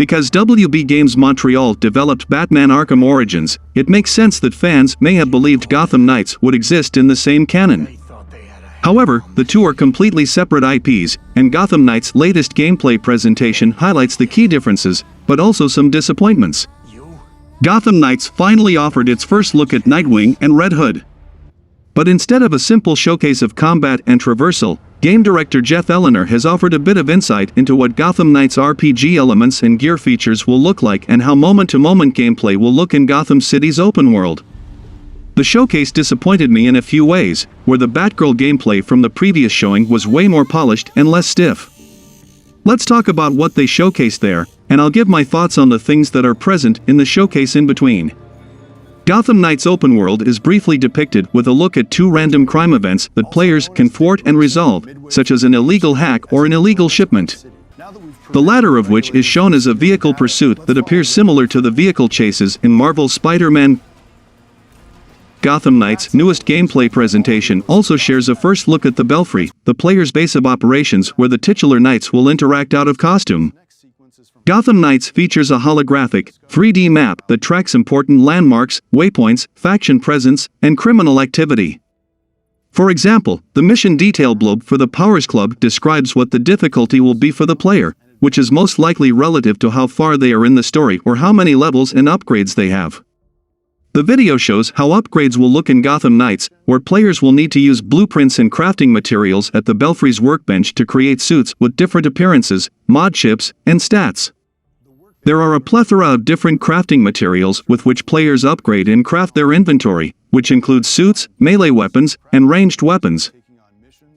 Because WB Games Montreal developed Batman Arkham Origins, it makes sense that fans may have believed Gotham Knights would exist in the same canon. However, the two are completely separate IPs, and Gotham Knights' latest gameplay presentation highlights the key differences, but also some disappointments. Gotham Knights finally offered its first look at Nightwing and Redhood. But instead of a simple showcase of combat and traversal, game director Jeff Ellener has offered a bit of insight into what Gotham Knights' RPG elements and gear features will look like and how moment-to-moment gameplay will look in Gotham City's open world. The showcase disappointed me in a few ways, where the Batgirl gameplay from the previous showing was way more polished and less stiff. Let's talk about what they showcased there, and I'll give my thoughts on the things that are present in the showcase in between. Gotham Knights open world is briefly depicted with a look at two random crime events that players can thwart and resolve, such as an illegal hack or an illegal shipment. The latter of which is shown as a vehicle pursuit that appears similar to the vehicle chases in Marvel's Spider-Man. Gotham Knights' newest gameplay presentation also shares a first look at the Belfry, the player's base of operations where the titular knights will interact out of costume. Gotham Knights features a holographic, 3D map that tracks important landmarks, waypoints, faction presence, and criminal activity. For example, the mission detail blurb for the Powers Club describes what the difficulty will be for the player, which is most likely relative to how far they are in the story or how many levels and upgrades they have. The video shows how upgrades will look in Gotham Knights, where players will need to use blueprints and crafting materials at the Belfry's workbench to create suits with different appearances, mod chips, and stats. There are a plethora of different crafting materials with which players upgrade and craft their inventory, which includes suits, melee weapons, and ranged weapons.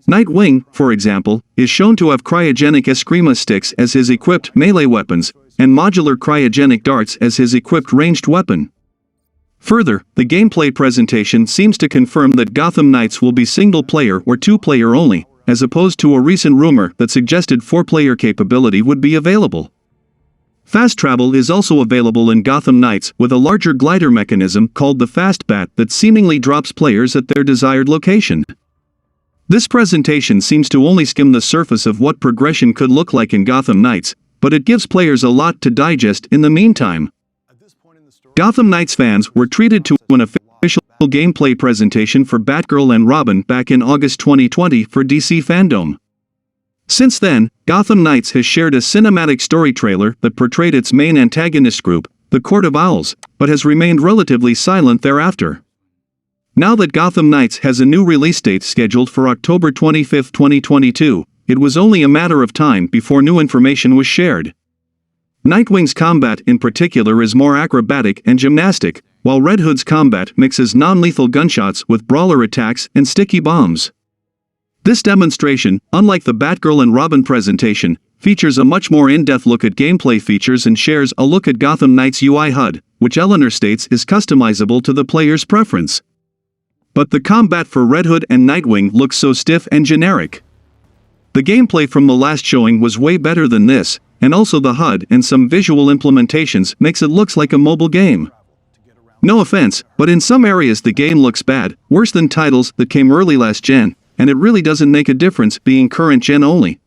Nightwing, for example, is shown to have cryogenic Eskrima sticks as his equipped melee weapons, and modular cryogenic darts as his equipped ranged weapon. Further, the gameplay presentation seems to confirm that Gotham Knights will be single-player or two-player only, as opposed to a recent rumor that suggested four-player capability would be available. Fast travel is also available in Gotham Knights with a larger glider mechanism called the Fast Bat that seemingly drops players at their desired location. This presentation seems to only skim the surface of what progression could look like in Gotham Knights, but it gives players a lot to digest in the meantime. Gotham Knights fans were treated to an official gameplay presentation for Batgirl and Robin back in August 2020 for DC Fandom. Since then, Gotham Knights has shared a cinematic story trailer that portrayed its main antagonist group, the Court of Owls, but has remained relatively silent thereafter. Now that Gotham Knights has a new release date scheduled for October 25, 2022, it was only a matter of time before new information was shared. Nightwing's combat in particular is more acrobatic and gymnastic, while Red Hood's combat mixes non-lethal gunshots with brawler attacks and sticky bombs. This demonstration, unlike the Batgirl and Robin presentation, features a much more in-depth look at gameplay features and shares a look at Gotham Knights' UI HUD, which Ellener states is customizable to the player's preference. But the combat for Red Hood and Nightwing looks so stiff and generic. The gameplay from the last showing was way better than this, and also the HUD and some visual implementations makes it looks like a mobile game. No offense, but in some areas the game looks bad, worse than titles that came early last gen, and it really doesn't make a difference being current gen only.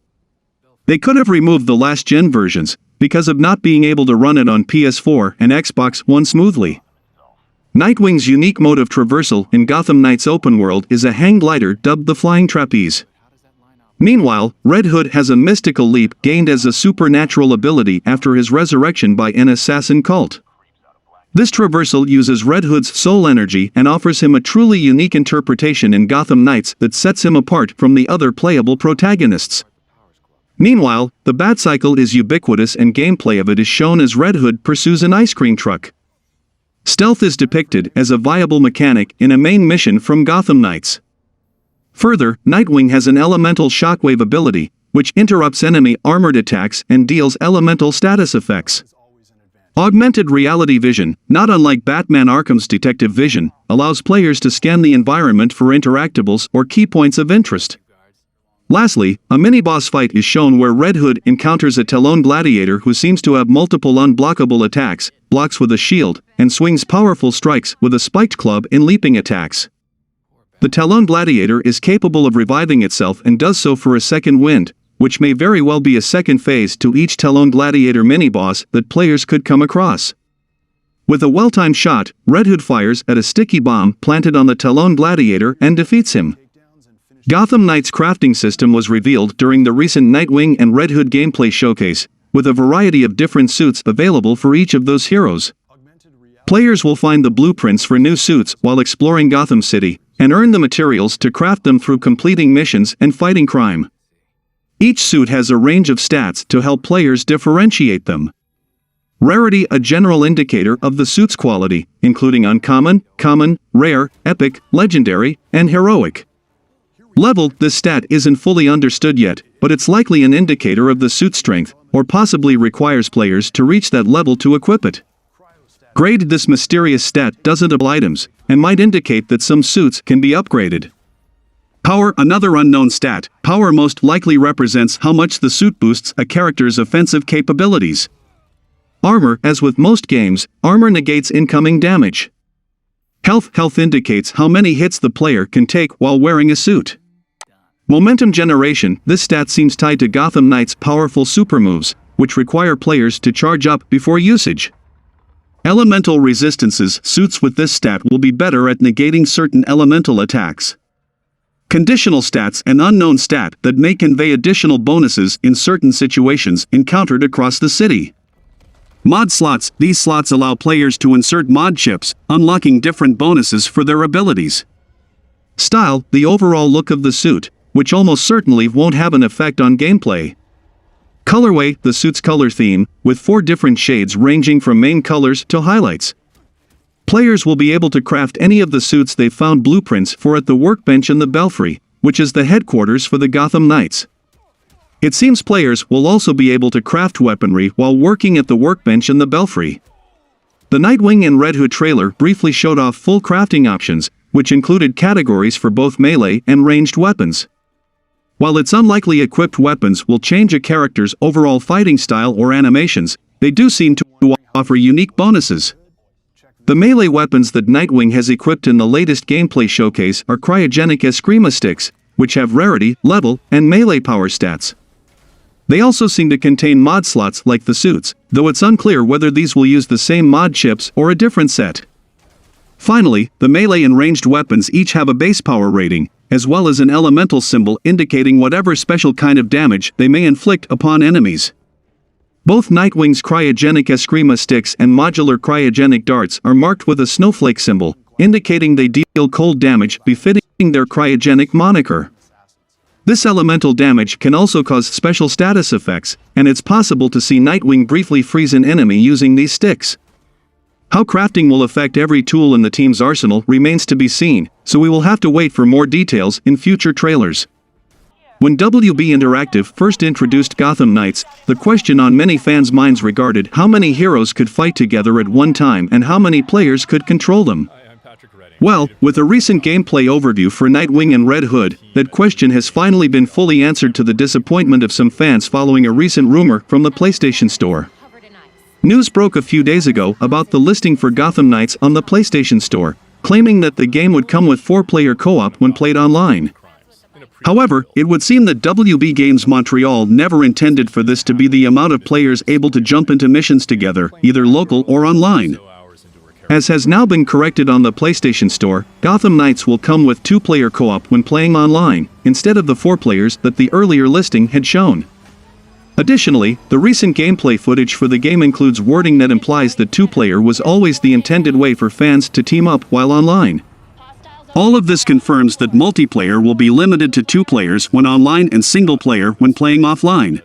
They could have removed the last gen versions, because of not being able to run it on PS4 and Xbox One smoothly. Nightwing's unique mode of traversal in Gotham Knights open world is a hang glider dubbed the Flying Trapeze. Meanwhile, Red Hood has a mystical leap gained as a supernatural ability after his resurrection by an assassin cult. This traversal uses Red Hood's soul energy and offers him a truly unique interpretation in Gotham Knights that sets him apart from the other playable protagonists. Meanwhile, the Batcycle is ubiquitous and gameplay of it is shown as Red Hood pursues an ice cream truck. Stealth is depicted as a viable mechanic in a main mission from Gotham Knights. Further, Nightwing has an elemental shockwave ability, which interrupts enemy armored attacks and deals elemental status effects. Augmented reality vision, not unlike Batman Arkham's detective vision, allows players to scan the environment for interactables or key points of interest. Lastly, a mini-boss fight is shown where Red Hood encounters a Talon gladiator who seems to have multiple unblockable attacks, blocks with a shield, and swings powerful strikes with a spiked club in leaping attacks. The Talon gladiator is capable of reviving itself and does so for a second wind, which may very well be a second phase to each Talon Gladiator mini-boss that players could come across. With a well-timed shot, Redhood fires at a sticky bomb planted on the Talon Gladiator and defeats him. Gotham Knight's crafting system was revealed during the recent Nightwing and Redhood gameplay showcase, with a variety of different suits available for each of those heroes. Players will find the blueprints for new suits while exploring Gotham City, and earn the materials to craft them through completing missions and fighting crime. Each suit has a range of stats to help players differentiate them. Rarity, a general indicator of the suit's quality, including uncommon, common, rare, epic, legendary, and heroic. Level, this stat isn't fully understood yet, but it's likely an indicator of the suit's strength, or possibly requires players to reach that level to equip it. Grade, this mysterious stat doesn't apply items, and might indicate that some suits can be upgraded. Power, another unknown stat. Power most likely represents how much the suit boosts a character's offensive capabilities. Armor, as with most games, armor negates incoming damage. Health indicates how many hits the player can take while wearing a suit. Momentum generation, this stat seems tied to Gotham Knight's powerful super moves, which require players to charge up before usage. Elemental resistances, suits with this stat will be better at negating certain elemental attacks. Conditional stats, an unknown stat that may convey additional bonuses in certain situations encountered across the city. Mod slots, these slots allow players to insert mod chips, unlocking different bonuses for their abilities. Style, the overall look of the suit, which almost certainly won't have an effect on gameplay. Colorway, the suit's color theme, with 4 different shades ranging from main colors to highlights. Players will be able to craft any of the suits they've found blueprints for at the workbench in the Belfry, which is the headquarters for the Gotham Knights. It seems players will also be able to craft weaponry while working at the workbench in the Belfry. The Nightwing and Redhood trailer briefly showed off full crafting options, which included categories for both melee and ranged weapons. While it's unlikely equipped weapons will change a character's overall fighting style or animations, they do seem to offer unique bonuses. The melee weapons that Nightwing has equipped in the latest gameplay showcase are cryogenic Eskrima sticks, which have rarity, level, and melee power stats. They also seem to contain mod slots like the suits, though it's unclear whether these will use the same mod chips or a different set. Finally, the melee and ranged weapons each have a base power rating, as well as an elemental symbol indicating whatever special kind of damage they may inflict upon enemies. Both Nightwing's cryogenic Eskrima sticks and modular cryogenic darts are marked with a snowflake symbol, indicating they deal cold damage befitting their cryogenic moniker. This elemental damage can also cause special status effects, and it's possible to see Nightwing briefly freeze an enemy using these sticks. How crafting will affect every tool in the team's arsenal remains to be seen, so we will have to wait for more details in future trailers. When WB Interactive first introduced Gotham Knights, the question on many fans' minds regarded how many heroes could fight together at one time and how many players could control them. Well, with a recent gameplay overview for Nightwing and Redhood, that question has finally been fully answered to the disappointment of some fans following a recent rumor from the PlayStation Store. News broke a few days ago about the listing for Gotham Knights on the PlayStation Store, claiming that the game would come with 4-player co-op when played online. However, it would seem that WB Games Montreal never intended for this to be the amount of players able to jump into missions together, either local or online. As has now been corrected on the PlayStation Store, Gotham Knights will come with 2-player co-op when playing online, instead of the 4 players that the earlier listing had shown. Additionally, the recent gameplay footage for the game includes wording that implies that 2-player was always the intended way for fans to team up while online. All of this confirms that multiplayer will be limited to 2 players when online and single player when playing offline.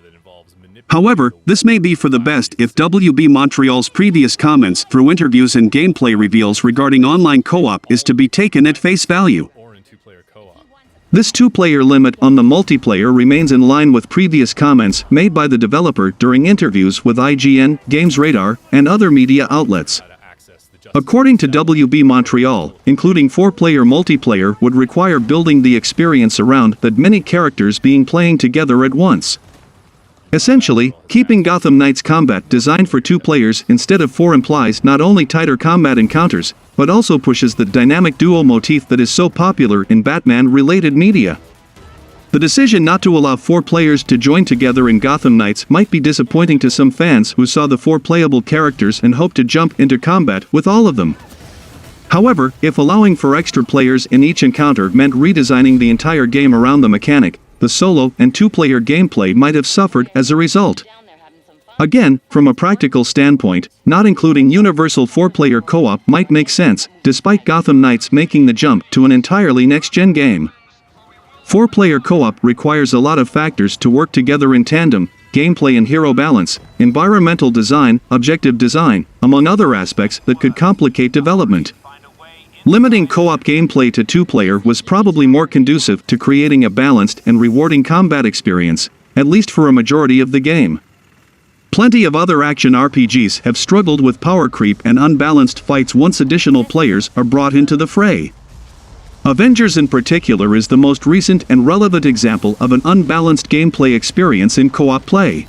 However, this may be for the best if WB Montreal's previous comments through interviews and gameplay reveals regarding online co-op is to be taken at face value. This 2-player limit on the multiplayer remains in line with previous comments made by the developer during interviews with IGN, GamesRadar, and other media outlets. According to WB Montreal, including 4-player multiplayer would require building the experience around that many characters being playing together at once. Essentially, keeping Gotham Knights combat designed for 2 players instead of 4 implies not only tighter combat encounters, but also pushes the dynamic duo motif that is so popular in Batman-related media. The decision not to allow 4 players to join together in Gotham Knights might be disappointing to some fans who saw the 4 playable characters and hoped to jump into combat with all of them. However, if allowing for extra players in each encounter meant redesigning the entire game around the mechanic, the solo and 2-player gameplay might have suffered as a result. Again, from a practical standpoint, not including universal 4-player co-op might make sense, despite Gotham Knights making the jump to an entirely next-gen game. 4-player co-op requires a lot of factors to work together in tandem: gameplay and hero balance, environmental design, objective design, among other aspects that could complicate development. Limiting co-op gameplay to 2-player was probably more conducive to creating a balanced and rewarding combat experience, at least for a majority of the game. Plenty of other action RPGs have struggled with power creep and unbalanced fights once additional players are brought into the fray. Avengers in particular is the most recent and relevant example of an unbalanced gameplay experience in co-op play.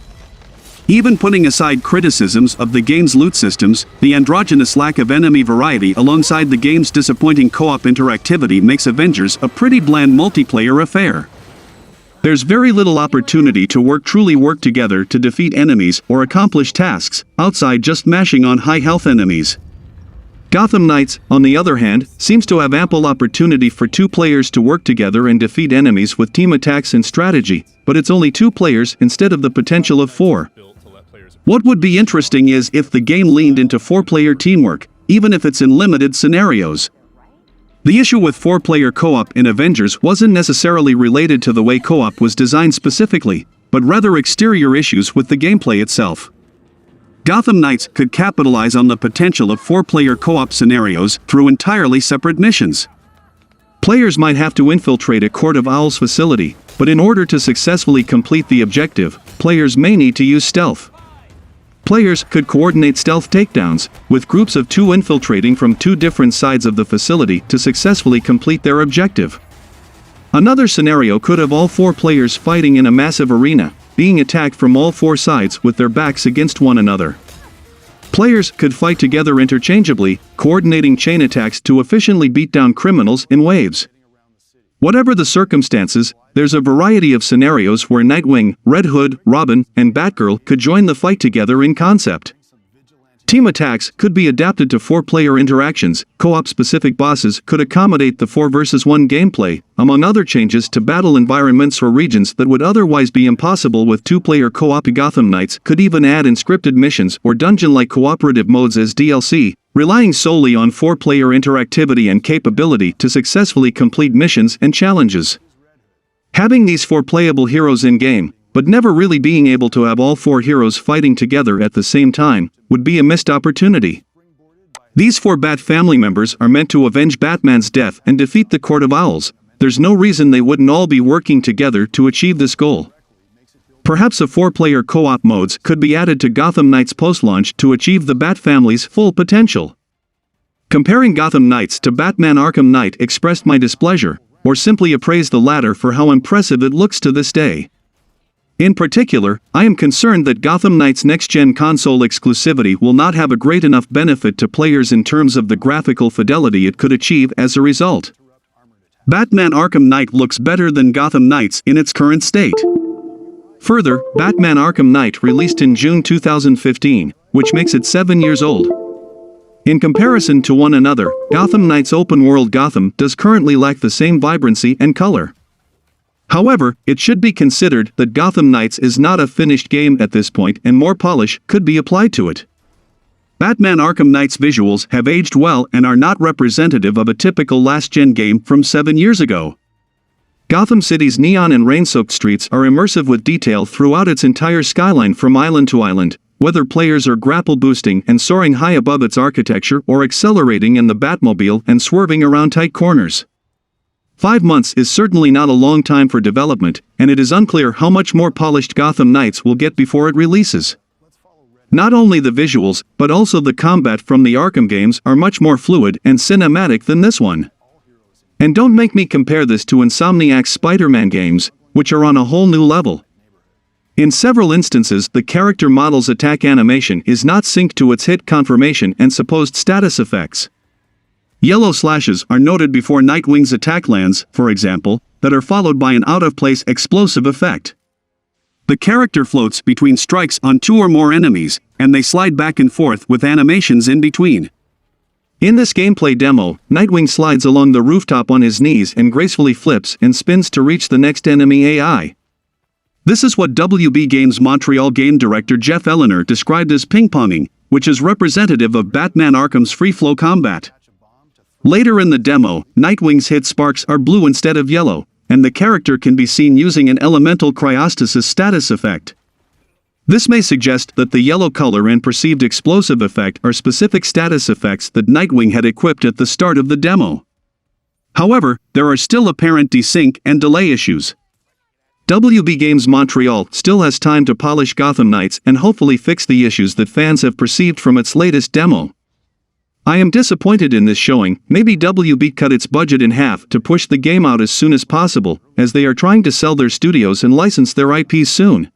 Even putting aside criticisms of the game's loot systems, the androgynous lack of enemy variety alongside the game's disappointing co-op interactivity makes Avengers a pretty bland multiplayer affair. There's very little opportunity to truly work together to defeat enemies or accomplish tasks, outside just mashing on high-health enemies. Gotham Knights, on the other hand, seems to have ample opportunity for 2 players to work together and defeat enemies with team attacks and strategy, but it's only 2 players instead of the potential of 4. What would be interesting is if the game leaned into 4-player teamwork, even if it's in limited scenarios. The issue with 4-player co-op in Avengers wasn't necessarily related to the way co-op was designed specifically, but rather exterior issues with the gameplay itself. Gotham Knights could capitalize on the potential of 4-player co-op scenarios through entirely separate missions. Players might have to infiltrate a Court of Owls facility, but in order to successfully complete the objective, players may need to use stealth. Players could coordinate stealth takedowns, with groups of 2 infiltrating from 2 different sides of the facility to successfully complete their objective. Another scenario could have all 4 players fighting in a massive arena, being attacked from all 4 sides with their backs against one another. Players could fight together interchangeably, coordinating chain attacks to efficiently beat down criminals in waves. Whatever the circumstances, there's a variety of scenarios where Nightwing, Redhood, Robin, and Batgirl could join the fight together in concept. Team attacks could be adapted to 4-player interactions, co-op specific bosses could accommodate the 4 vs 1 gameplay, among other changes to battle environments or regions that would otherwise be impossible with 2-player co-op. Gotham Knights could even add encrypted missions or dungeon-like cooperative modes as DLC, relying solely on 4-player interactivity and capability to successfully complete missions and challenges. Having these 4 playable heroes in-game, but never really being able to have all 4 heroes fighting together at the same time, would be a missed opportunity. These 4 Bat family members are meant to avenge Batman's death and defeat the Court of Owls. There's no reason they wouldn't all be working together to achieve this goal. Perhaps a 4-player co-op modes could be added to Gotham Knights post-launch to achieve the Bat family's full potential. Comparing Gotham Knights to Batman Arkham Knight expressed my displeasure, or simply appraised the latter for how impressive it looks to this day. In particular, I am concerned that Gotham Knights' next-gen console exclusivity will not have a great enough benefit to players in terms of the graphical fidelity it could achieve as a result. Batman Arkham Knight looks better than Gotham Knights in its current state. Further, Batman Arkham Knight released in June 2015, which makes it 7 years old. In comparison to one another, Gotham Knights open-world Gotham does currently lack the same vibrancy and color. However, it should be considered that Gotham Knights is not a finished game at this point and more polish could be applied to it. Batman Arkham Knight's visuals have aged well and are not representative of a typical last-gen game from 7 years ago. Gotham City's neon and rain-soaked streets are immersive with detail throughout its entire skyline from island to island, whether players are grapple boosting and soaring high above its architecture or accelerating in the Batmobile and swerving around tight corners. 5 months is certainly not a long time for development, and it is unclear how much more polished Gotham Knights will get before it releases. Not only the visuals, but also the combat from the Arkham games are much more fluid and cinematic than this one. And don't make me compare this to Insomniac's Spider-Man games, which are on a whole new level. In several instances, the character model's attack animation is not synced to its hit confirmation and supposed status effects. Yellow slashes are noted before Nightwing's attack lands, for example, that are followed by an out-of-place explosive effect. The character floats between strikes on 2 or more enemies, and they slide back and forth with animations in between. In this gameplay demo, Nightwing slides along the rooftop on his knees and gracefully flips and spins to reach the next enemy AI. This is what WB Games Montreal game director Jeff Eleanor described as ping-ponging, which is representative of Batman Arkham's free-flow combat. Later in the demo, Nightwing's hit sparks are blue instead of yellow, and the character can be seen using an elemental cryostasis status effect. This may suggest that the yellow color and perceived explosive effect are specific status effects that Nightwing had equipped at the start of the demo. However, there are still apparent desync and delay issues. WB Games Montreal still has time to polish Gotham Knights and hopefully fix the issues that fans have perceived from its latest demo. I am disappointed in this showing. Maybe WB cut its budget in half to push the game out as soon as possible, as they are trying to sell their studios and license their IPs soon.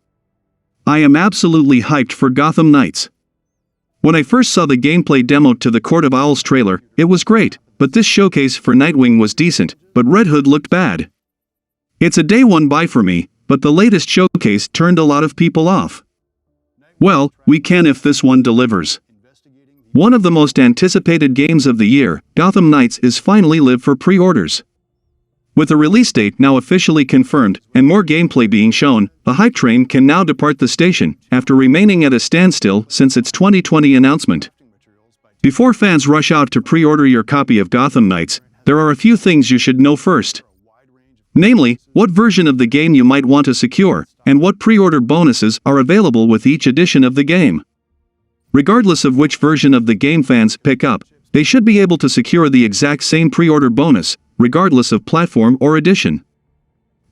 I am absolutely hyped for Gotham Knights. When I first saw the gameplay demo to the Court of Owls trailer, it was great, but this showcase for Nightwing was decent, but Redhood looked bad. It's a day one buy for me, but the latest showcase turned a lot of people off. Well, we can if this one delivers. One of the most anticipated games of the year, Gotham Knights, is finally live for pre-orders. With a release date now officially confirmed, and more gameplay being shown, the hype train can now depart the station, after remaining at a standstill since its 2020 announcement. Before fans rush out to pre-order your copy of Gotham Knights, there are a few things you should know first. Namely, what version of the game you might want to secure, and what pre-order bonuses are available with each edition of the game. Regardless of which version of the game fans pick up, they should be able to secure the exact same pre-order bonus, regardless of platform or edition.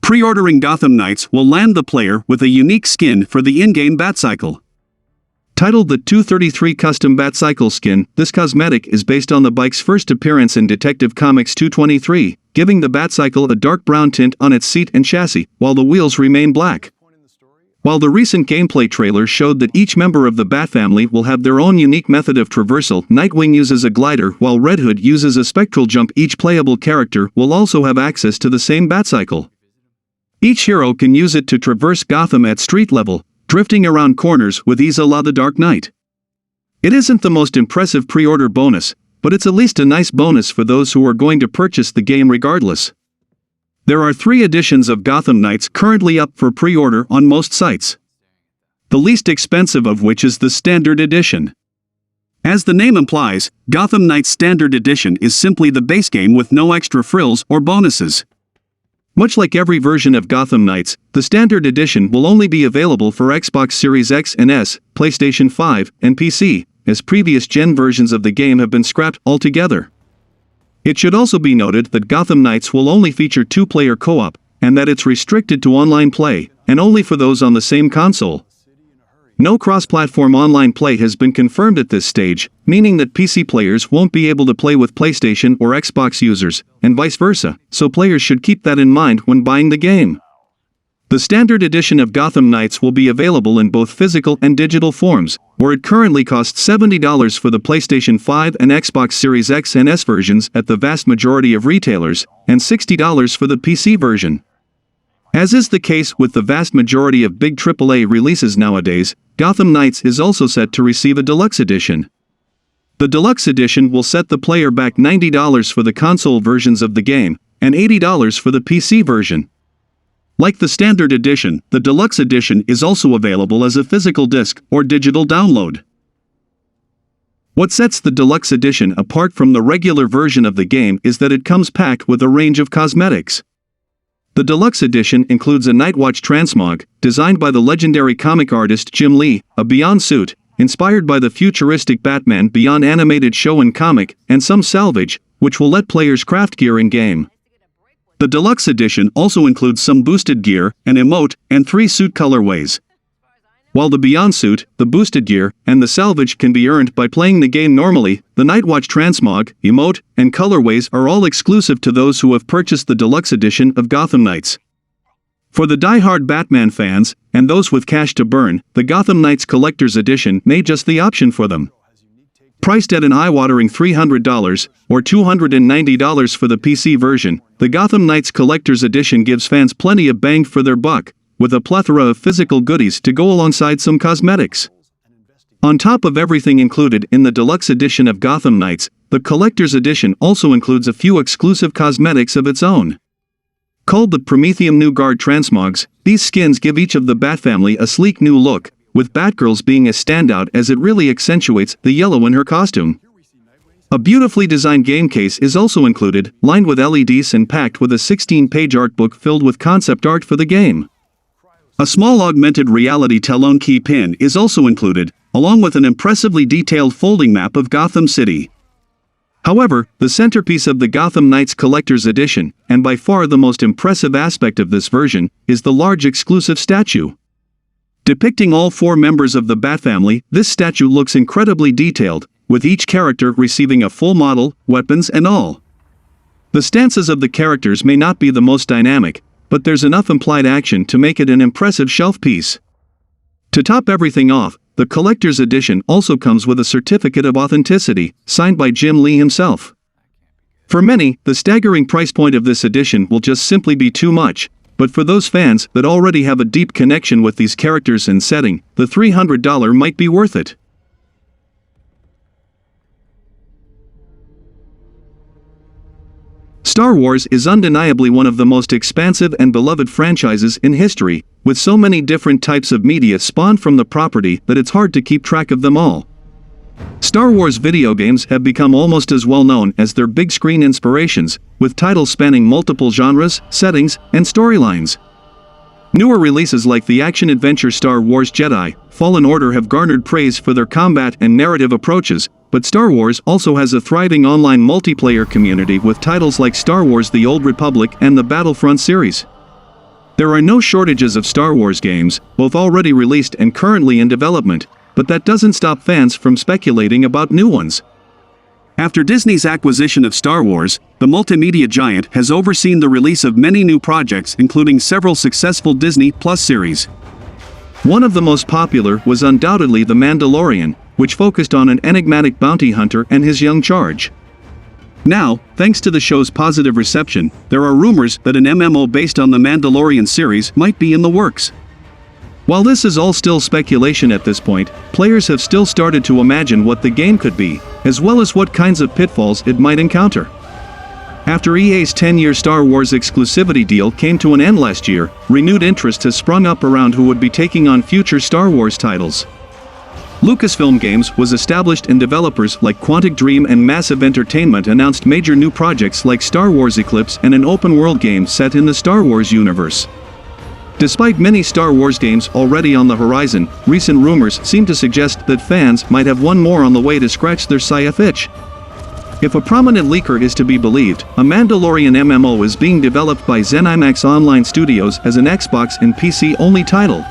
Pre-ordering Gotham Knights will land the player with a unique skin for the in-game Batcycle. Titled the 233 Custom Batcycle Skin, this cosmetic is based on the bike's first appearance in Detective Comics 223, giving the Batcycle a dark brown tint on its seat and chassis, while the wheels remain black. While the recent gameplay trailer showed that each member of the Bat family will have their own unique method of traversal, Nightwing uses a glider while Redhood uses a spectral jump. Each playable character will also have access to the same Batcycle. Each hero can use it to traverse Gotham at street level, drifting around corners with ease a la the Dark Knight. It isn't the most impressive pre-order bonus, but it's at least a nice bonus for those who are going to purchase the game regardless. There are 3 editions of Gotham Knights currently up for pre-order on most sites. The least expensive of which is the Standard Edition. As the name implies, Gotham Knights Standard Edition is simply the base game with no extra frills or bonuses. Much like every version of Gotham Knights, the Standard Edition will only be available for Xbox Series X and S, PlayStation 5, and PC, as previous gen versions of the game have been scrapped altogether. It should also be noted that Gotham Knights will only feature 2-player co-op, and that it's restricted to online play, and only for those on the same console. No cross-platform online play has been confirmed at this stage, meaning that PC players won't be able to play with PlayStation or Xbox users, and vice versa, so players should keep that in mind when buying the game. The Standard Edition of Gotham Knights will be available in both physical and digital forms, where it currently costs $70 for the PlayStation 5 and Xbox Series X and S versions at the vast majority of retailers, and $60 for the PC version. As is the case with the vast majority of big AAA releases nowadays, Gotham Knights is also set to receive a deluxe edition. The deluxe edition will set the player back $90 for the console versions of the game, and $80 for the PC version. Like the Standard Edition, the Deluxe Edition is also available as a physical disc or digital download. What sets the Deluxe Edition apart from the regular version of the game is that it comes packed with a range of cosmetics. The Deluxe Edition includes a Nightwatch transmog, designed by the legendary comic artist Jim Lee, a Beyond suit, inspired by the futuristic Batman Beyond animated show and comic, and some salvage, which will let players craft gear in-game. The Deluxe Edition also includes some boosted gear, an emote, and 3 suit colorways. While the Beyond suit, the boosted gear, and the salvage can be earned by playing the game normally, the Nightwatch transmog, emote, and colorways are all exclusive to those who have purchased the Deluxe Edition of Gotham Knights. For the die-hard Batman fans, and those with cash to burn, the Gotham Knights Collector's Edition may just the option for them. Priced at an eye-watering $300, or $290 for the PC version, the Gotham Knights Collector's Edition gives fans plenty of bang for their buck, with a plethora of physical goodies to go alongside some cosmetics. On top of everything included in the deluxe edition of Gotham Knights, the Collector's Edition also includes a few exclusive cosmetics of its own. Called the Prometheum New Guard Transmogs, these skins give each of the Bat family a sleek new look, with Batgirl's being a standout as it really accentuates the yellow in her costume. A beautifully designed game case is also included, lined with LEDs and packed with a 16-page art book filled with concept art for the game. A small augmented reality Talon key pin is also included, along with an impressively detailed folding map of Gotham City. However, the centerpiece of the Gotham Knights Collector's Edition, and by far the most impressive aspect of this version, is the large exclusive statue. Depicting all 4 members of the Bat family, this statue looks incredibly detailed, with each character receiving a full model, weapons and all. The stances of the characters may not be the most dynamic, but there's enough implied action to make it an impressive shelf piece. To top everything off, the Collector's Edition also comes with a certificate of authenticity, signed by Jim Lee himself. For many, the staggering price point of this edition will just simply be too much, but for those fans that already have a deep connection with these characters and setting, the $300 might be worth it. Star Wars is undeniably one of the most expansive and beloved franchises in history, with so many different types of media spawned from the property that it's hard to keep track of them all. Star Wars video games have become almost as well known as their big screen inspirations, with titles spanning multiple genres, settings, and storylines. Newer releases like the action-adventure Star Wars Jedi: Fallen Order have garnered praise for their combat and narrative approaches, but Star Wars also has a thriving online multiplayer community with titles like Star Wars: The Old Republic and the Battlefront series. There are no shortages of Star Wars games, both already released and currently in development, but that doesn't stop fans from speculating about new ones. After Disney's acquisition of Star Wars, the multimedia giant has overseen the release of many new projects, including several successful Disney Plus series. One of the most popular was undoubtedly The Mandalorian, which focused on an enigmatic bounty hunter and his young charge. Now, thanks to the show's positive reception, there are rumors that an MMO based on the Mandalorian series might be in the works. While this is all still speculation at this point, players have still started to imagine what the game could be, as well as what kinds of pitfalls it might encounter. After EA's 10-year Star Wars exclusivity deal came to an end last year, renewed interest has sprung up around who would be taking on future Star Wars titles. Lucasfilm Games was established and developers like Quantic Dream and Massive Entertainment announced major new projects like Star Wars Eclipse and an open-world game set in the Star Wars universe. Despite many Star Wars games already on the horizon, recent rumors seem to suggest that fans might have one more on the way to scratch their sci-fi itch. If a prominent leaker is to be believed, a Mandalorian MMO is being developed by ZeniMax Online Studios as an Xbox and PC-only title.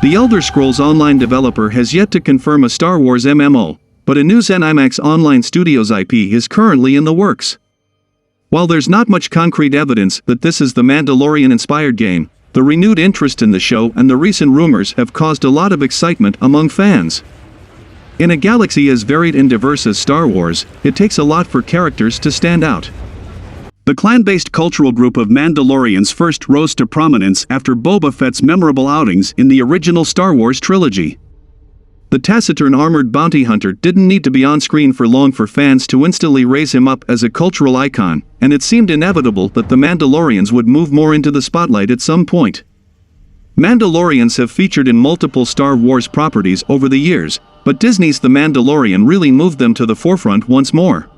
The Elder Scrolls Online developer has yet to confirm a Star Wars MMO, but a new ZeniMax Online Studios IP is currently in the works. While there's not much concrete evidence that this is the Mandalorian-inspired game, the renewed interest in the show and the recent rumors have caused a lot of excitement among fans. In a galaxy as varied and diverse as Star Wars, it takes a lot for characters to stand out. The clan-based cultural group of Mandalorians first rose to prominence after Boba Fett's memorable outings in the original Star Wars trilogy. The taciturn armored bounty hunter didn't need to be on screen for long for fans to instantly raise him up as a cultural icon, and it seemed inevitable that the Mandalorians would move more into the spotlight at some point. Mandalorians have featured in multiple Star Wars properties over the years, but Disney's The Mandalorian really moved them to the forefront once more.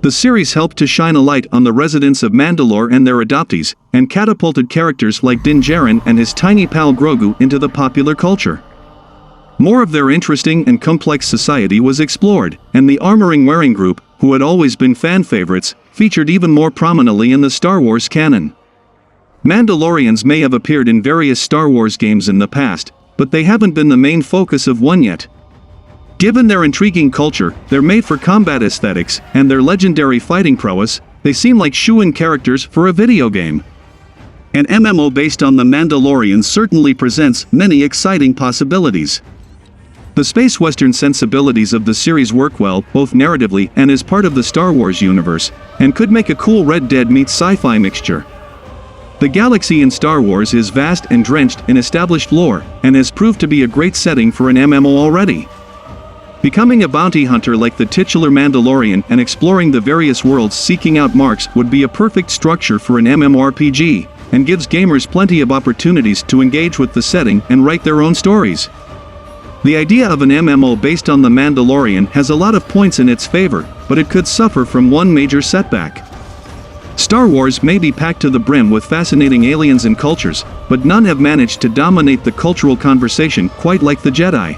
The series helped to shine a light on the residents of Mandalore and their adoptees, and catapulted characters like Din Djarin and his tiny pal Grogu into the popular culture. More of their interesting and complex society was explored, and the armoring-wearing group, who had always been fan favorites, featured even more prominently in the Star Wars canon. Mandalorians may have appeared in various Star Wars games in the past, but they haven't been the main focus of one yet. Given their intriguing culture, their made-for-combat aesthetics, and their legendary fighting prowess, they seem like shoo-in characters for a video game. An MMO based on the Mandalorian certainly presents many exciting possibilities. The space western sensibilities of the series work well, both narratively and as part of the Star Wars universe, and could make a cool Red Dead meets sci-fi mixture. The galaxy in Star Wars is vast and drenched in established lore, and has proved to be a great setting for an MMO already. Becoming a bounty hunter like the titular Mandalorian and exploring the various worlds seeking out marks would be a perfect structure for an MMORPG, and gives gamers plenty of opportunities to engage with the setting and write their own stories. The idea of an MMO based on the Mandalorian has a lot of points in its favor, but it could suffer from one major setback. Star Wars may be packed to the brim with fascinating aliens and cultures, but none have managed to dominate the cultural conversation quite like the Jedi.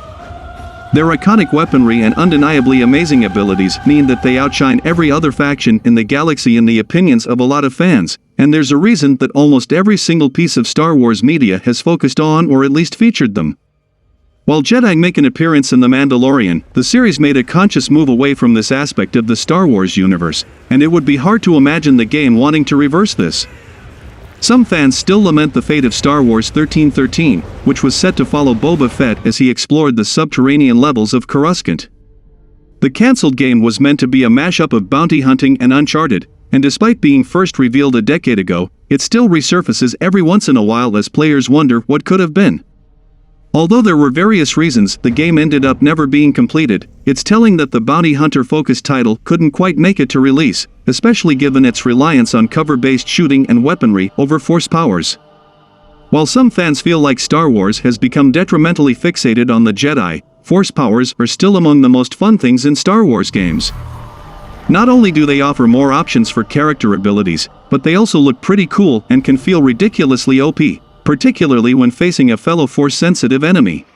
Their iconic weaponry and undeniably amazing abilities mean that they outshine every other faction in the galaxy in the opinions of a lot of fans, and there's a reason that almost every single piece of Star Wars media has focused on or at least featured them. While Jedi make an appearance in The Mandalorian, the series made a conscious move away from this aspect of the Star Wars universe, and it would be hard to imagine the game wanting to reverse this. Some fans still lament the fate of Star Wars 1313, which was set to follow Boba Fett as he explored the subterranean levels of Coruscant. The cancelled game was meant to be a mashup of bounty hunting and Uncharted, and despite being first revealed a decade ago, it still resurfaces every once in a while as players wonder what could have been. Although there were various reasons the game ended up never being completed, it's telling that the bounty hunter-focused title couldn't quite make it to release, especially given its reliance on cover-based shooting and weaponry over force powers. While some fans feel like Star Wars has become detrimentally fixated on the Jedi, force powers are still among the most fun things in Star Wars games. Not only do they offer more options for character abilities, but they also look pretty cool and can feel ridiculously OP. Particularly when facing a fellow Force-sensitive enemy.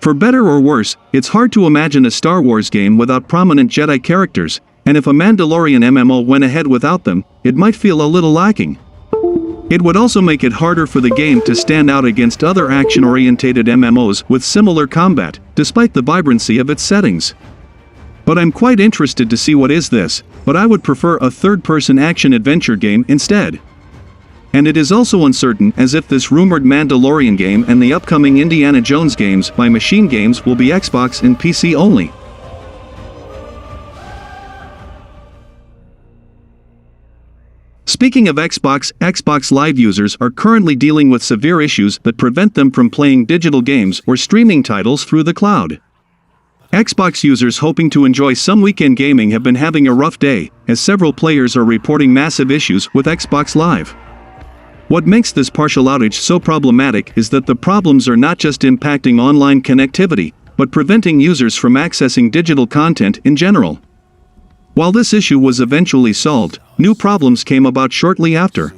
For better or worse, it's hard to imagine a Star Wars game without prominent Jedi characters, and if a Mandalorian MMO went ahead without them, it might feel a little lacking. It would also make it harder for the game to stand out against other action-orientated MMOs with similar combat, despite the vibrancy of its settings. But I'm quite interested to see what is this, but I would prefer a third-person action-adventure game instead. And it is also uncertain as if this rumored Mandalorian game and the upcoming Indiana Jones games by Machine Games will be Xbox and PC only. Speaking of Xbox Live users are currently dealing with severe issues that prevent them from playing digital games or streaming titles through the cloud. Xbox users hoping to enjoy some weekend gaming have been having a rough day, as several players are reporting massive issues with Xbox Live. What makes this partial outage so problematic is that the problems are not just impacting online connectivity, but preventing users from accessing digital content in general. While this issue was eventually solved, new problems came about shortly after.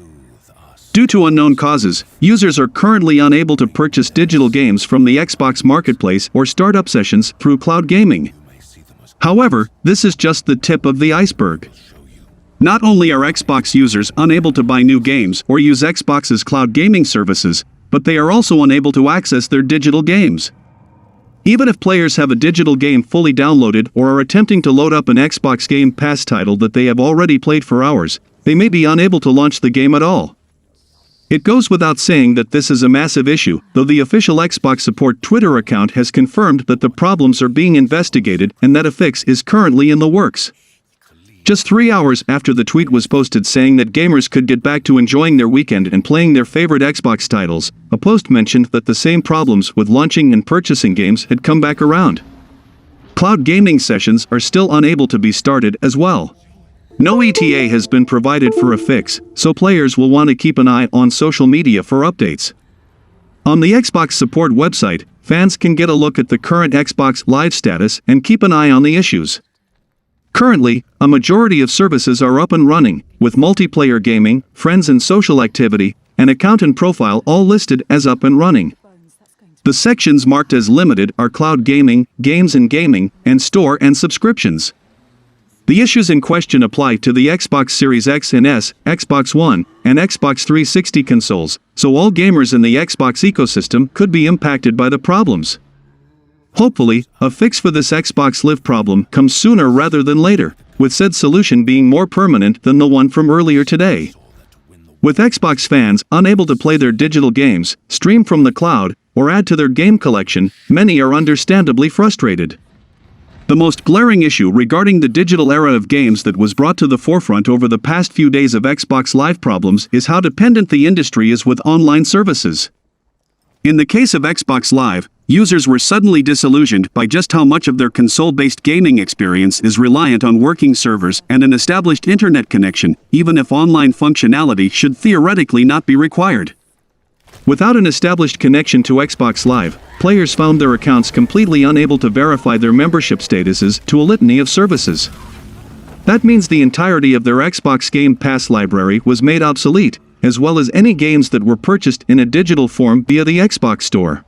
Due to unknown causes, users are currently unable to purchase digital games from the Xbox Marketplace or start up sessions through cloud gaming. However, this is just the tip of the iceberg. Not only are Xbox users unable to buy new games or use Xbox's cloud gaming services, but they are also unable to access their digital games. Even if players have a digital game fully downloaded or are attempting to load up an Xbox Game Pass title that they have already played for hours, they may be unable to launch the game at all. It goes without saying that this is a massive issue, though the official Xbox support Twitter account has confirmed that the problems are being investigated and that a fix is currently in the works. Just 3 hours after the tweet was posted saying that gamers could get back to enjoying their weekend and playing their favorite Xbox titles, a post mentioned that the same problems with launching and purchasing games had come back around. Cloud gaming sessions are still unable to be started as well. No ETA has been provided for a fix, so players will want to keep an eye on social media for updates. On the Xbox support website, fans can get a look at the current Xbox Live status and keep an eye on the issues. Currently, a majority of services are up and running, with multiplayer gaming, friends and social activity, and account and profile all listed as up and running. The sections marked as limited are cloud gaming, games and gaming, and store and subscriptions. The issues in question apply to the Xbox Series X and S, Xbox One, and Xbox 360 consoles, so all gamers in the Xbox ecosystem could be impacted by the problems. Hopefully, a fix for this Xbox Live problem comes sooner rather than later, with said solution being more permanent than the one from earlier today. With Xbox fans unable to play their digital games, stream from the cloud, or add to their game collection, many are understandably frustrated. The most glaring issue regarding the digital era of games that was brought to the forefront over the past few days of Xbox Live problems is how dependent the industry is with online services. In the case of Xbox Live, users were suddenly disillusioned by just how much of their console-based gaming experience is reliant on working servers and an established internet connection, even if online functionality should theoretically not be required. Without an established connection to Xbox Live, players found their accounts completely unable to verify their membership statuses to a litany of services. That means the entirety of their Xbox Game Pass library was made obsolete, as well as any games that were purchased in a digital form via the Xbox Store.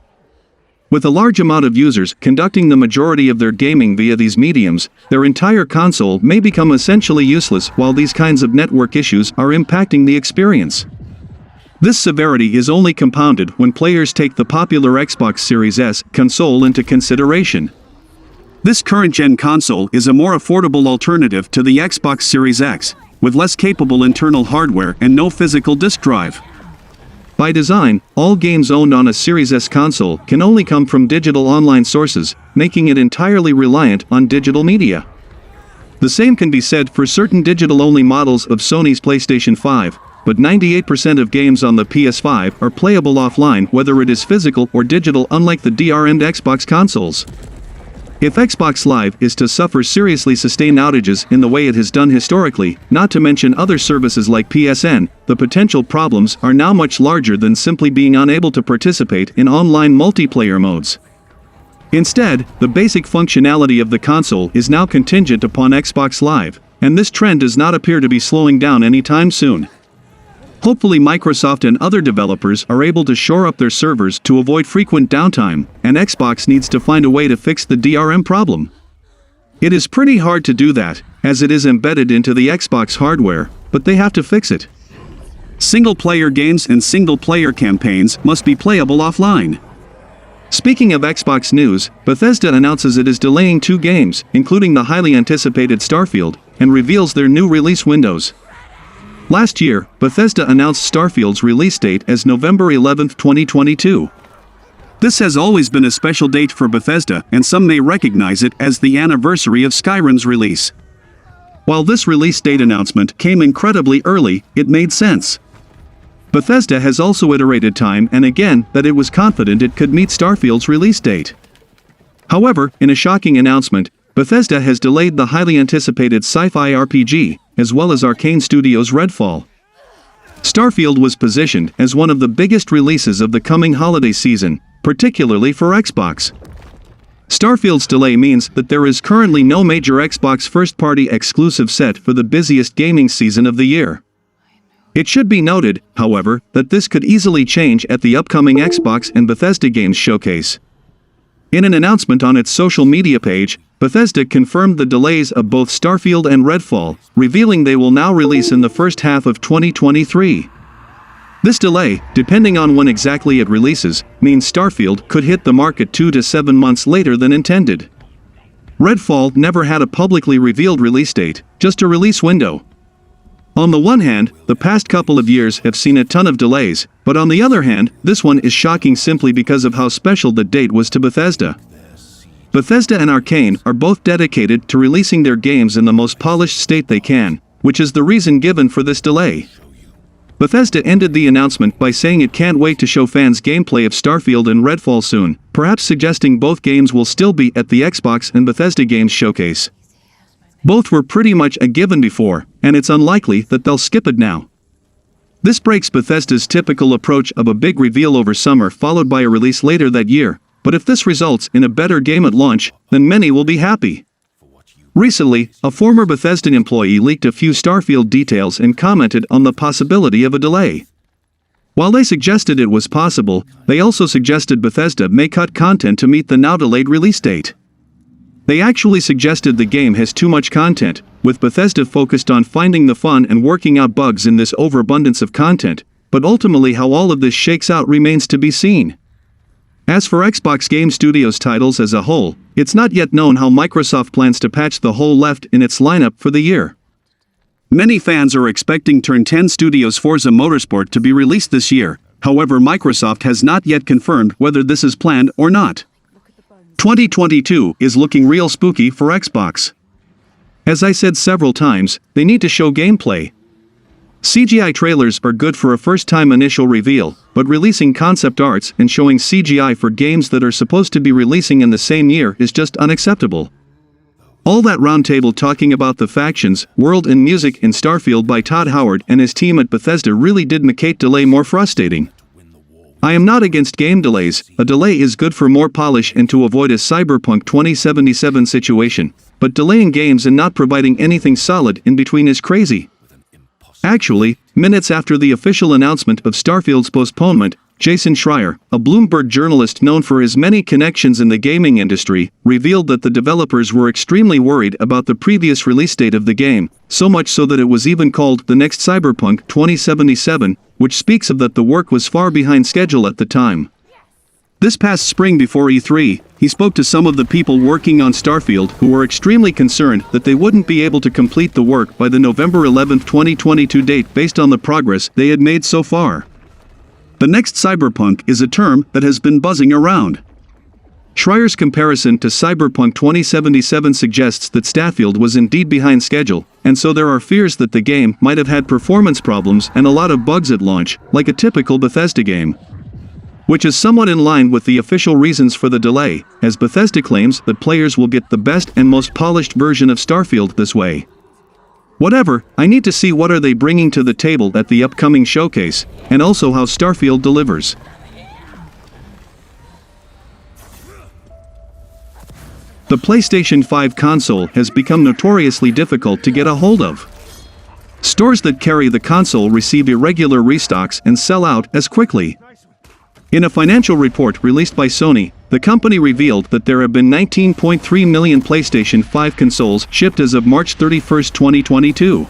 With a large amount of users conducting the majority of their gaming via these mediums, their entire console may become essentially useless while these kinds of network issues are impacting the experience. This severity is only compounded when players take the popular Xbox Series S console into consideration. This current-gen console is a more affordable alternative to the Xbox Series X, with less capable internal hardware and no physical disk drive. By design, all games owned on a Series S console can only come from digital online sources, making it entirely reliant on digital media. The same can be said for certain digital-only models of Sony's PlayStation 5, but 98% of games on the PS5 are playable offline whether it is physical or digital, unlike the DRM'd Xbox consoles. If Xbox Live is to suffer seriously sustained outages in the way it has done historically, not to mention other services like PSN, the potential problems are now much larger than simply being unable to participate in online multiplayer modes. Instead, the basic functionality of the console is now contingent upon Xbox Live, and this trend does not appear to be slowing down anytime soon. Hopefully Microsoft and other developers are able to shore up their servers to avoid frequent downtime, and Xbox needs to find a way to fix the DRM problem. It is pretty hard to do that, as it is embedded into the Xbox hardware, but they have to fix it. Single-player games and single-player campaigns must be playable offline. Speaking of Xbox news, Bethesda announces it is delaying 2 games, including the highly anticipated Starfield, and reveals their new release windows. Last year, Bethesda announced Starfield's release date as November 11, 2022. This has always been a special date for Bethesda, and some may recognize it as the anniversary of Skyrim's release. While this release date announcement came incredibly early, it made sense. Bethesda has also iterated time and again that it was confident it could meet Starfield's release date. However, in a shocking announcement, Bethesda has delayed the highly anticipated sci-fi RPG, as well as Arcane Studios' Redfall. Starfield was positioned as one of the biggest releases of the coming holiday season, particularly for Xbox. Starfield's delay means that there is currently no major Xbox first-party exclusive set for the busiest gaming season of the year. It should be noted, however, that this could easily change at the upcoming Xbox and Bethesda Games showcase. In an announcement on its social media page, Bethesda confirmed the delays of both Starfield and Redfall, revealing they will now release in the first half of 2023. This delay, depending on when exactly it releases, means Starfield could hit the market 2 to 7 months later than intended. Redfall never had a publicly revealed release date, just a release window. On the one hand, the past couple of years have seen a ton of delays, but on the other hand, this one is shocking simply because of how special the date was to Bethesda. Bethesda and Arcane are both dedicated to releasing their games in the most polished state they can, which is the reason given for this delay. Bethesda ended the announcement by saying it can't wait to show fans gameplay of Starfield and Redfall soon, perhaps suggesting both games will still be at the Xbox and Bethesda Games showcase. Both were pretty much a given before, and it's unlikely that they'll skip it now. This breaks Bethesda's typical approach of a big reveal over summer followed by a release later that year, but if this results in a better game at launch, then many will be happy. Recently, a former Bethesda employee leaked a few Starfield details and commented on the possibility of a delay. While they suggested it was possible, they also suggested Bethesda may cut content to meet the now-delayed release date. They actually suggested the game has too much content, with Bethesda focused on finding the fun and working out bugs in this overabundance of content, but ultimately how all of this shakes out remains to be seen. As for Xbox Game Studios titles as a whole, it's not yet known how Microsoft plans to patch the hole left in its lineup for the year. Many fans are expecting Turn 10 Studios' Forza Motorsport to be released this year. However, Microsoft has not yet confirmed whether this is planned or not. 2022 is looking real spooky for Xbox. As I said several times, they need to show gameplay. CGI trailers are good for a first-time initial reveal, but releasing concept arts and showing CGI for games that are supposed to be releasing in the same year is just unacceptable. All that roundtable talking about the factions, world and music in Starfield by Todd Howard and his team at Bethesda really did make delay more frustrating. I am not against game delays. A delay is good for more polish and to avoid a Cyberpunk 2077 situation, but delaying games and not providing anything solid in between is crazy. Actually, minutes after the official announcement of Starfield's postponement, Jason Schreier, a Bloomberg journalist known for his many connections in the gaming industry, revealed that the developers were extremely worried about the previous release date of the game, so much so that it was even called the next Cyberpunk 2077, which speaks of that the work was far behind schedule at the time. This past spring before E3, he spoke to some of the people working on Starfield who were extremely concerned that they wouldn't be able to complete the work by the November 11, 2022 date based on the progress they had made so far. The next Cyberpunk is a term that has been buzzing around. Schreier's comparison to Cyberpunk 2077 suggests that Starfield was indeed behind schedule, and so there are fears that the game might have had performance problems and a lot of bugs at launch, like a typical Bethesda game. Which is somewhat in line with the official reasons for the delay, as Bethesda claims that players will get the best and most polished version of Starfield this way. Whatever, I need to see what are they bringing to the table at the upcoming showcase, and also how Starfield delivers. The PlayStation 5 console has become notoriously difficult to get a hold of. Stores that carry the console receive irregular restocks and sell out as quickly. In a financial report released by Sony, the company revealed that there have been 19.3 million PlayStation 5 consoles shipped as of March 31, 2022.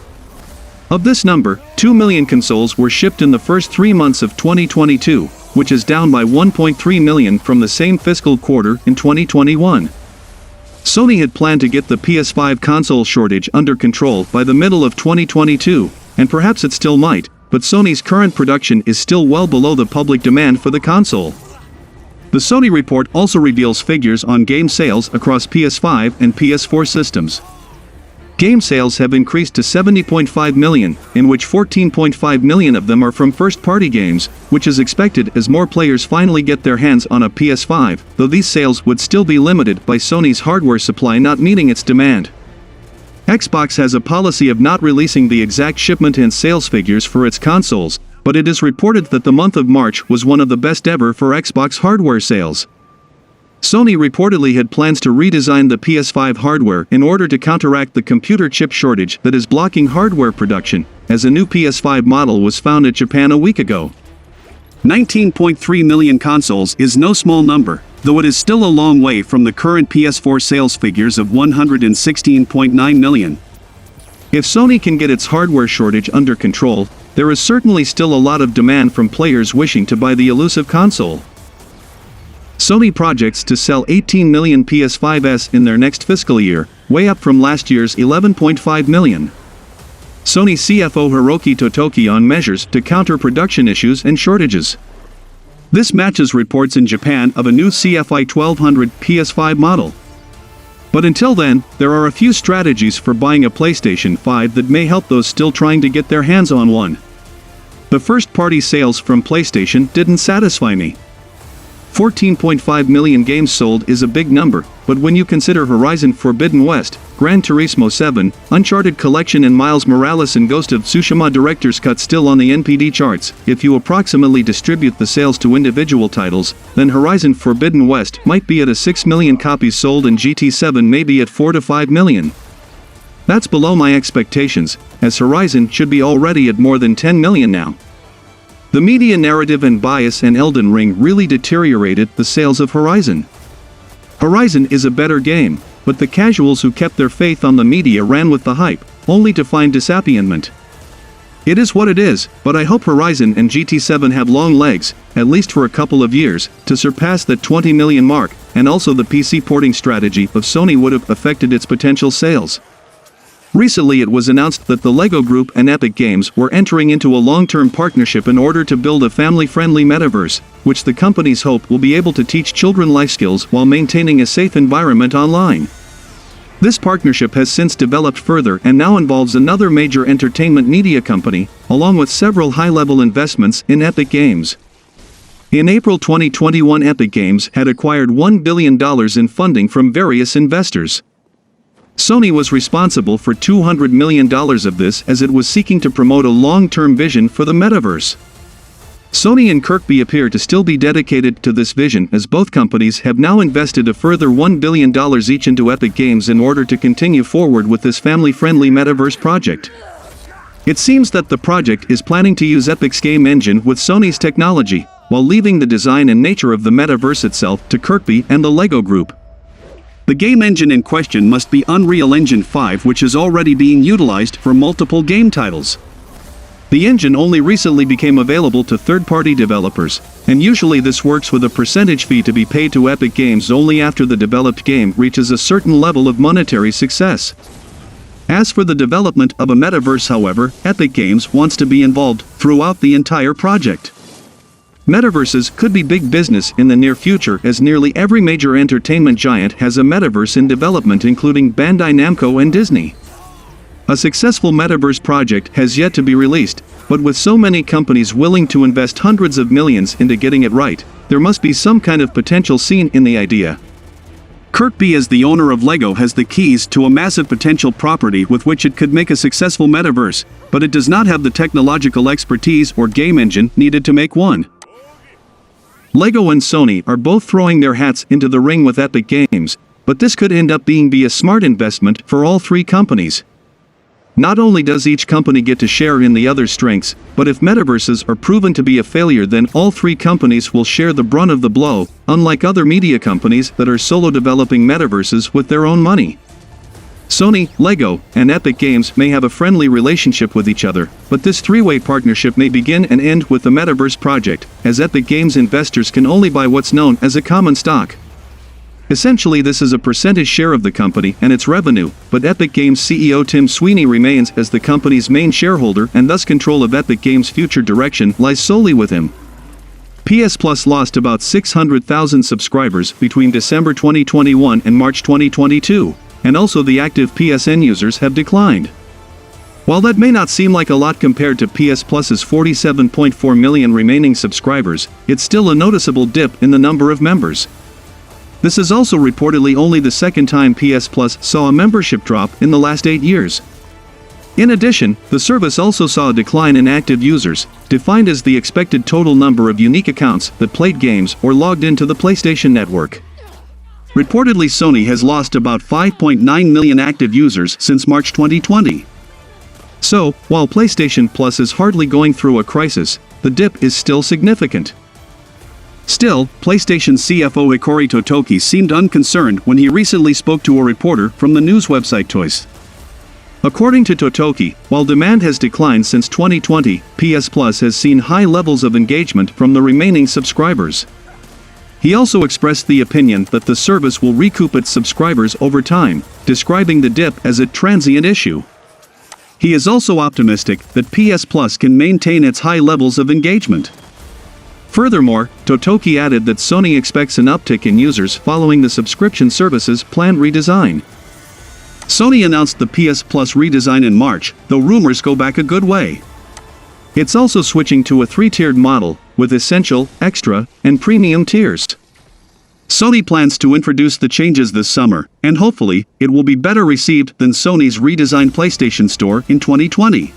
Of this number, 2 million consoles were shipped in the first 3 months of 2022, which is down by 1.3 million from the same fiscal quarter in 2021. Sony had planned to get the PS5 console shortage under control by the middle of 2022, and perhaps it still might, but Sony's current production is still well below the public demand for the console. The Sony report also reveals figures on game sales across PS5 and PS4 systems. Game sales have increased to 70.5 million, in which 14.5 million of them are from first-party games, which is expected as more players finally get their hands on a PS5, though these sales would still be limited by Sony's hardware supply not meeting its demand. Xbox has a policy of not releasing the exact shipment and sales figures for its consoles, but it is reported that the month of March was one of the best ever for Xbox hardware sales. Sony reportedly had plans to redesign the PS5 hardware in order to counteract the computer chip shortage that is blocking hardware production, as a new PS5 model was found at Japan a week ago. 19.3 million consoles is no small number, though it is still a long way from the current PS4 sales figures of 116.9 million. If Sony can get its hardware shortage under control, there is certainly still a lot of demand from players wishing to buy the elusive console. Sony projects to sell 18 million PS5s in their next fiscal year, way up from last year's 11.5 million. Sony CFO Hiroki Totoki on measures to counter production issues and shortages. This matches reports in Japan of a new FY2021 PS5 model. But until then, there are a few strategies for buying a PlayStation 5 that may help those still trying to get their hands on one. The first-party sales from PlayStation didn't satisfy me. 14.5 million games sold is a big number, but when you consider Horizon Forbidden West, Gran Turismo 7, Uncharted Collection and Miles Morales and Ghost of Tsushima Director's Cut still on the NPD charts, if you approximately distribute the sales to individual titles, then Horizon Forbidden West might be at a 6 million copies sold and GT7 may be at 4 to 5 million. That's below my expectations, as Horizon should be already at more than 10 million now. The media narrative and bias in Elden Ring really deteriorated the sales of Horizon. Horizon is a better game, but the casuals who kept their faith on the media ran with the hype, only to find disappointment. It is what it is, but I hope Horizon and GT7 have long legs, at least for a couple of years, to surpass that 20 million mark, and also the PC porting strategy of Sony would have affected its potential sales. Recently it was announced that the LEGO Group and Epic Games were entering into a long-term partnership in order to build a family-friendly metaverse, which the companies hope will be able to teach children life skills while maintaining a safe environment online. This partnership has since developed further and now involves another major entertainment media company, along with several high-level investments in Epic Games. In April 2021, Epic Games had acquired $1 billion in funding from various investors. Sony was responsible for $200 million of this, as it was seeking to promote a long-term vision for the metaverse. Sony and Kirkby appear to still be dedicated to this vision, as both companies have now invested a further $1 billion each into Epic Games in order to continue forward with this family-friendly metaverse project. It seems that the project is planning to use Epic's game engine with Sony's technology, while leaving the design and nature of the metaverse itself to Kirkby and the LEGO Group. The game engine in question must be Unreal Engine 5, which is already being utilized for multiple game titles. The engine only recently became available to third-party developers, and usually this works with a percentage fee to be paid to Epic Games only after the developed game reaches a certain level of monetary success. As for the development of a metaverse, however, Epic Games wants to be involved throughout the entire project. Metaverses could be big business in the near future, as nearly every major entertainment giant has a metaverse in development, including Bandai Namco and Disney. A successful metaverse project has yet to be released, but with so many companies willing to invest hundreds of millions into getting it right, there must be some kind of potential seen in the idea. Kirkby, as the owner of LEGO, has the keys to a massive potential property with which it could make a successful metaverse, but it does not have the technological expertise or game engine needed to make one. LEGO and Sony are both throwing their hats into the ring with Epic Games, but this could end up being a smart investment for all three companies. Not only does each company get to share in the other's strengths, but if metaverses are proven to be a failure, then all three companies will share the brunt of the blow, unlike other media companies that are solo developing metaverses with their own money. Sony, LEGO, and Epic Games may have a friendly relationship with each other, but this three-way partnership may begin and end with the metaverse project, as Epic Games investors can only buy what's known as a common stock. Essentially, this is a percentage share of the company and its revenue, but Epic Games CEO Tim Sweeney remains as the company's main shareholder, and thus control of Epic Games' future direction lies solely with him. PS Plus lost about 600,000 subscribers between December 2021 and March 2022. And also the active PSN users have declined. While that may not seem like a lot compared to PS Plus's 47.4 million remaining subscribers, it's still a noticeable dip in the number of members. This is also reportedly only the second time PS Plus saw a membership drop in the last 8 years. In addition, the service also saw a decline in active users, defined as the expected total number of unique accounts that played games or logged into the PlayStation Network. Reportedly, Sony has lost about 5.9 million active users since March 2020. So, while PlayStation Plus is hardly going through a crisis, the dip is still significant. Still, PlayStation CFO Hikori Totoki seemed unconcerned when he recently spoke to a reporter from the news website Toys. According to Totoki, while demand has declined since 2020, PS Plus has seen high levels of engagement from the remaining subscribers. He also expressed the opinion that the service will recoup its subscribers over time, describing the dip as a transient issue. He is also optimistic that PS Plus can maintain its high levels of engagement. Furthermore, Totoki added that Sony expects an uptick in users following the subscription service's planned redesign. Sony announced the PS Plus redesign in March, though rumors go back a good way. It's also switching to a 3-tiered model, with Essential, Extra, and Premium tiers. Sony plans to introduce the changes this summer, and hopefully, it will be better received than Sony's redesigned PlayStation Store in 2020.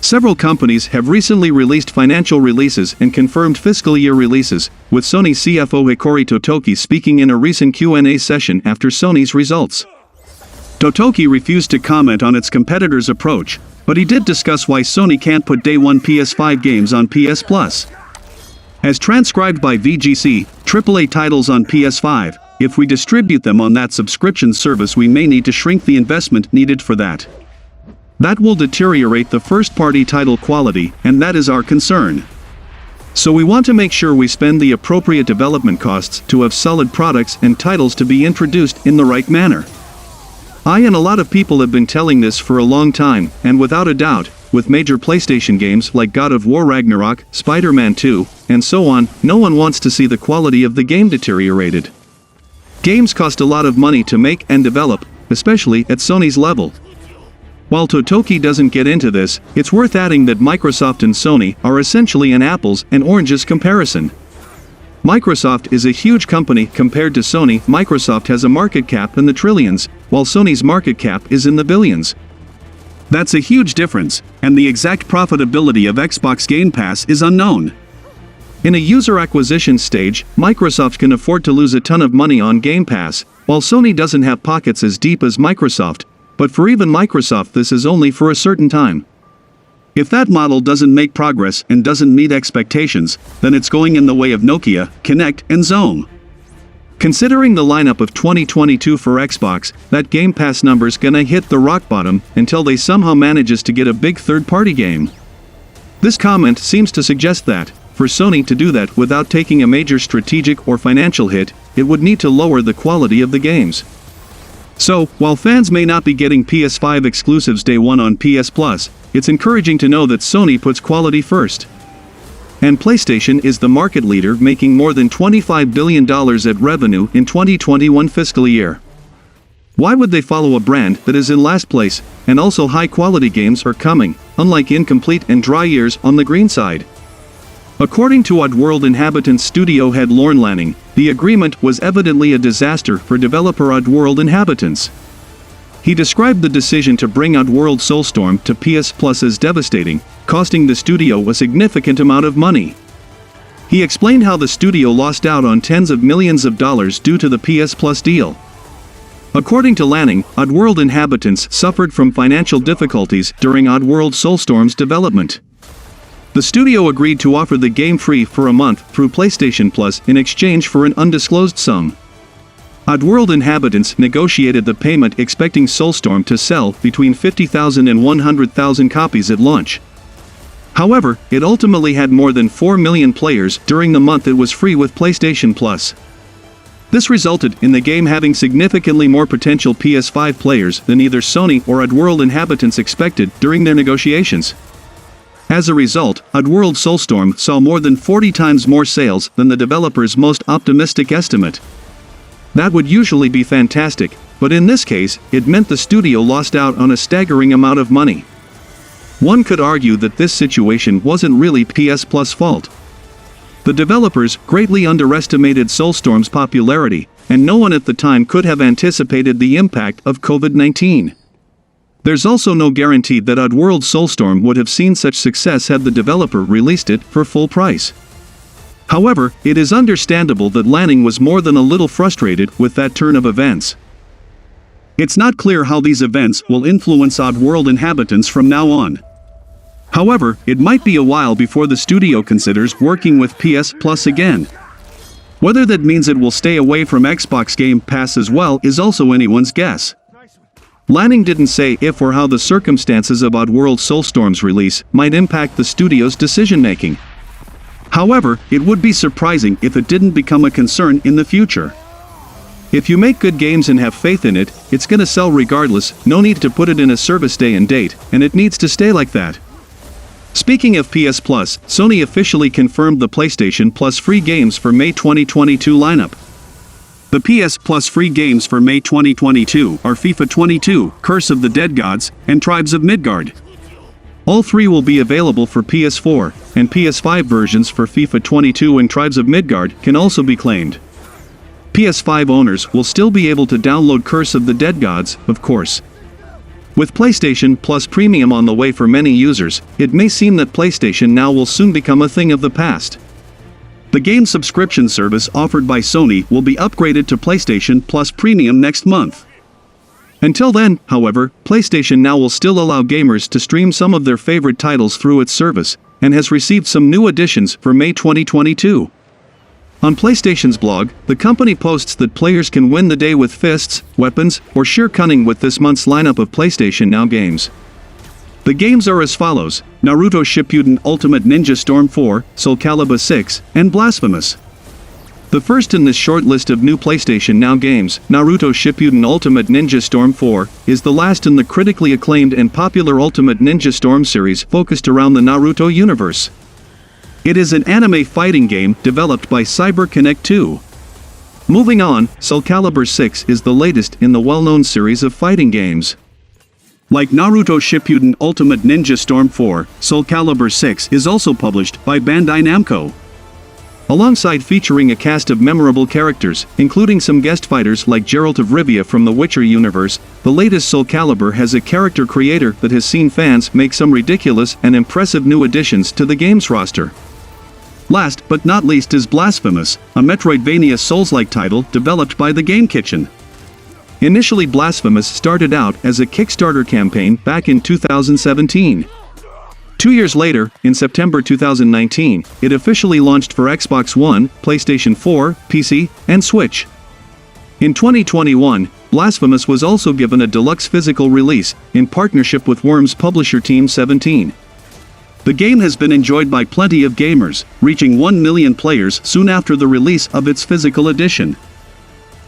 Several companies have recently released financial releases and confirmed fiscal year releases, with Sony CFO Hikori Totoki speaking in a recent Q&A session after Sony's results. Totoki refused to comment on its competitors' approach, but he did discuss why Sony can't put day one PS5 games on PS Plus. As transcribed by VGC, AAA titles on PS5, if we distribute them on that subscription service, we may need to shrink the investment needed for that. That will deteriorate the first-party title quality, and that is our concern. So we want to make sure we spend the appropriate development costs to have solid products and titles to be introduced in the right manner. I and a lot of people have been telling this for a long time, and without a doubt, with major PlayStation games like God of War Ragnarok, Spider-Man 2, and so on, no one wants to see the quality of the game deteriorated. Games cost a lot of money to make and develop, especially at Sony's level. While Totoki doesn't get into this, it's worth adding that Microsoft and Sony are essentially an apples and oranges comparison. Microsoft is a huge company compared to Sony. Microsoft has a market cap in the trillions, while Sony's market cap is in the billions. That's a huge difference, and the exact profitability of Xbox Game Pass is unknown. In a user acquisition stage, Microsoft can afford to lose a ton of money on Game Pass, while Sony doesn't have pockets as deep as Microsoft, but for even Microsoft this is only for a certain time. If that model doesn't make progress and doesn't meet expectations, then it's going in the way of Nokia, Kinect, and Zone. Considering the lineup of 2022 for Xbox, that Game Pass number's gonna hit the rock bottom until they somehow manages to get a big third-party game. This comment seems to suggest that, for Sony to do that without taking a major strategic or financial hit, it would need to lower the quality of the games. So, while fans may not be getting PS5 exclusives day one on PS Plus, it's encouraging to know that Sony puts quality first. And PlayStation is the market leader, making more than $25 billion at revenue in 2021 fiscal year. Why would they follow a brand that is in last place, and also high-quality games are coming, unlike incomplete and dry years on the green side? According to Oddworld Inhabitants studio head Lorne Lanning, the agreement was evidently a disaster for developer Oddworld Inhabitants. He described the decision to bring Oddworld Soulstorm to PS Plus as devastating, costing the studio a significant amount of money. He explained how the studio lost out on tens of millions of dollars due to the PS Plus deal. According to Lanning, Oddworld Inhabitants suffered from financial difficulties during Oddworld Soulstorm's development. The studio agreed to offer the game free for a month through PlayStation Plus in exchange for an undisclosed sum. Oddworld Inhabitants negotiated the payment expecting Soulstorm to sell between 50,000 and 100,000 copies at launch. However, it ultimately had more than 4 million players during the month it was free with PlayStation Plus. This resulted in the game having significantly more potential PS5 players than either Sony or Oddworld Inhabitants expected during their negotiations. As a result, Oddworld Soulstorm saw more than 40 times more sales than the developer's most optimistic estimate. That would usually be fantastic, but in this case, it meant the studio lost out on a staggering amount of money. One could argue that this situation wasn't really PS Plus' fault. The developers greatly underestimated Soulstorm's popularity, and no one at the time could have anticipated the impact of COVID-19. There's also no guarantee that Oddworld Soulstorm would have seen such success had the developer released it for full price. However, it is understandable that Lanning was more than a little frustrated with that turn of events. It's not clear how these events will influence Oddworld Inhabitants from now on. However, it might be a while before the studio considers working with PS Plus again. Whether that means it will stay away from Xbox Game Pass as well is also anyone's guess. Lanning didn't say if or how the circumstances of Oddworld Soulstorm's release might impact the studio's decision-making. However, it would be surprising if it didn't become a concern in the future. If you make good games and have faith in it, it's gonna sell regardless, no need to put it in a service day and date, and it needs to stay like that. Speaking of PS Plus, Sony officially confirmed the PlayStation Plus free games for May 2022 lineup. The PS Plus free games for May 2022 are FIFA 22, Curse of the Dead Gods, and Tribes of Midgard. All three will be available for PS4, and PS5 versions for FIFA 22 and Tribes of Midgard can also be claimed. PS5 owners will still be able to download Curse of the Dead Gods, of course. With PlayStation Plus Premium on the way for many users, it may seem that PlayStation Now will soon become a thing of the past. The game subscription service offered by Sony will be upgraded to PlayStation Plus Premium next month. Until then, however, PlayStation Now will still allow gamers to stream some of their favorite titles through its service, and has received some new additions for May 2022. On PlayStation's blog, the company posts that players can win the day with fists, weapons, or sheer cunning with this month's lineup of PlayStation Now games. The games are as follows: Naruto Shippuden Ultimate Ninja Storm 4, Soul Calibur 6, and Blasphemous. The first in this short list of new PlayStation Now games, Naruto Shippuden Ultimate Ninja Storm 4, is the last in the critically acclaimed and popular Ultimate Ninja Storm series focused around the Naruto universe. It is an anime fighting game developed by CyberConnect 2. Moving on, Soul Calibur 6 is the latest in the well-known series of fighting games. Like Naruto Shippuden Ultimate Ninja Storm 4, Soul Calibur 6 is also published by Bandai Namco. Alongside featuring a cast of memorable characters, including some guest fighters like Geralt of Rivia from the Witcher universe, the latest Soul Calibur has a character creator that has seen fans make some ridiculous and impressive new additions to the game's roster. Last but not least is Blasphemous, a Metroidvania Souls-like title developed by the Game Kitchen. Initially, Blasphemous started out as a Kickstarter campaign back in 2017. 2 years later, in September 2019, it officially launched for Xbox One, PlayStation 4, PC, and Switch. In 2021, Blasphemous was also given a deluxe physical release, in partnership with Worms publisher Team 17. The game has been enjoyed by plenty of gamers, reaching 1 million players soon after the release of its physical edition.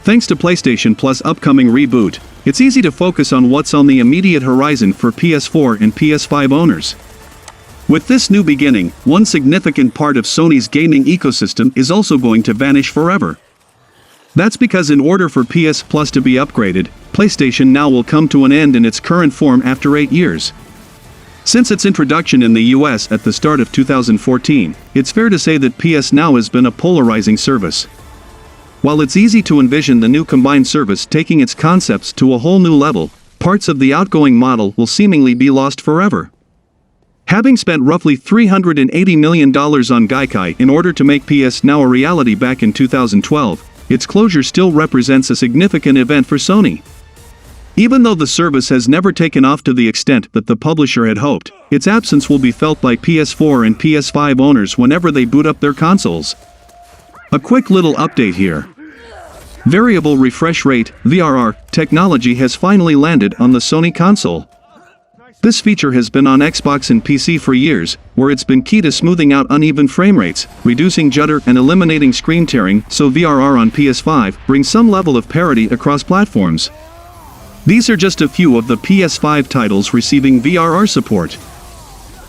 Thanks to PlayStation Plus' upcoming reboot, it's easy to focus on what's on the immediate horizon for PS4 and PS5 owners. With this new beginning, one significant part of Sony's gaming ecosystem is also going to vanish forever. That's because in order for PS Plus to be upgraded, PlayStation Now will come to an end in its current form after 8 years. Since its introduction in the US at the start of 2014, it's fair to say that PS Now has been a polarizing service. While it's easy to envision the new combined service taking its concepts to a whole new level, parts of the outgoing model will seemingly be lost forever. Having spent roughly $380 million on Gaikai in order to make PS Now a reality back in 2012, its closure still represents a significant event for Sony. Even though the service has never taken off to the extent that the publisher had hoped, its absence will be felt by PS4 and PS5 owners whenever they boot up their consoles. A quick little update here. Variable refresh rate, VRR, technology has finally landed on the Sony console. This feature has been on Xbox and PC for years, where it's been key to smoothing out uneven frame rates, reducing judder and eliminating screen tearing, so VRR on PS5 brings some level of parity across platforms. These are just a few of the PS5 titles receiving VRR support.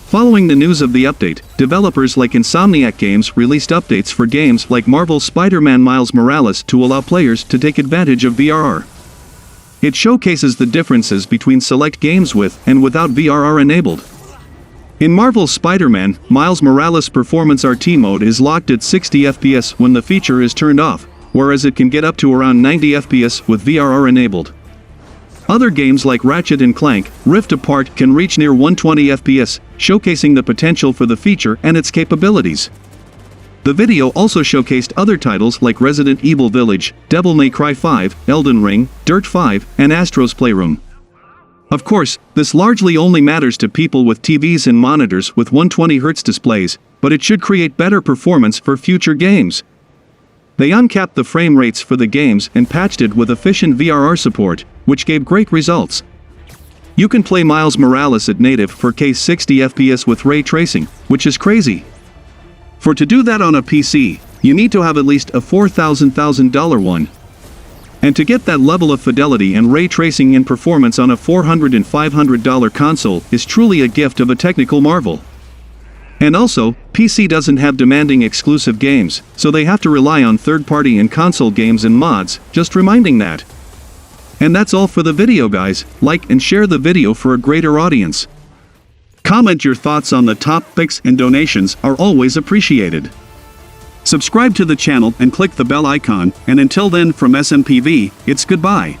Following the news of the update, developers like Insomniac Games released updates for games like Marvel's Spider-Man Miles Morales to allow players to take advantage of VRR. It showcases the differences between select games with and without VRR enabled. In Marvel's Spider-Man, Miles Morales' Performance RT mode is locked at 60 FPS when the feature is turned off, whereas it can get up to around 90 FPS with VRR enabled. Other games like Ratchet & Clank, Rift Apart can reach near 120 FPS, showcasing the potential for the feature and its capabilities. The video also showcased other titles like Resident Evil Village, Devil May Cry 5, Elden Ring, Dirt 5, and Astro's Playroom. Of course, this largely only matters to people with TVs and monitors with 120Hz displays, but it should create better performance for future games. They uncapped the frame rates for the games and patched it with efficient VRR support, which gave great results. You can play Miles Morales at native 4K 60 FPS with ray tracing, which is crazy. For to do that on a PC, you need to have at least a $4,000 one. And to get that level of fidelity and ray tracing in performance on a $400 and $500 console is truly a gift of a technical marvel. And also, PC doesn't have demanding exclusive games, so they have to rely on third-party and console games and mods, just reminding that. And that's all for the video, guys. Like and share the video for a greater audience. Comment your thoughts on the topics, and donations are always appreciated. Subscribe to the channel and click the bell icon, and until then from SMPV, it's goodbye.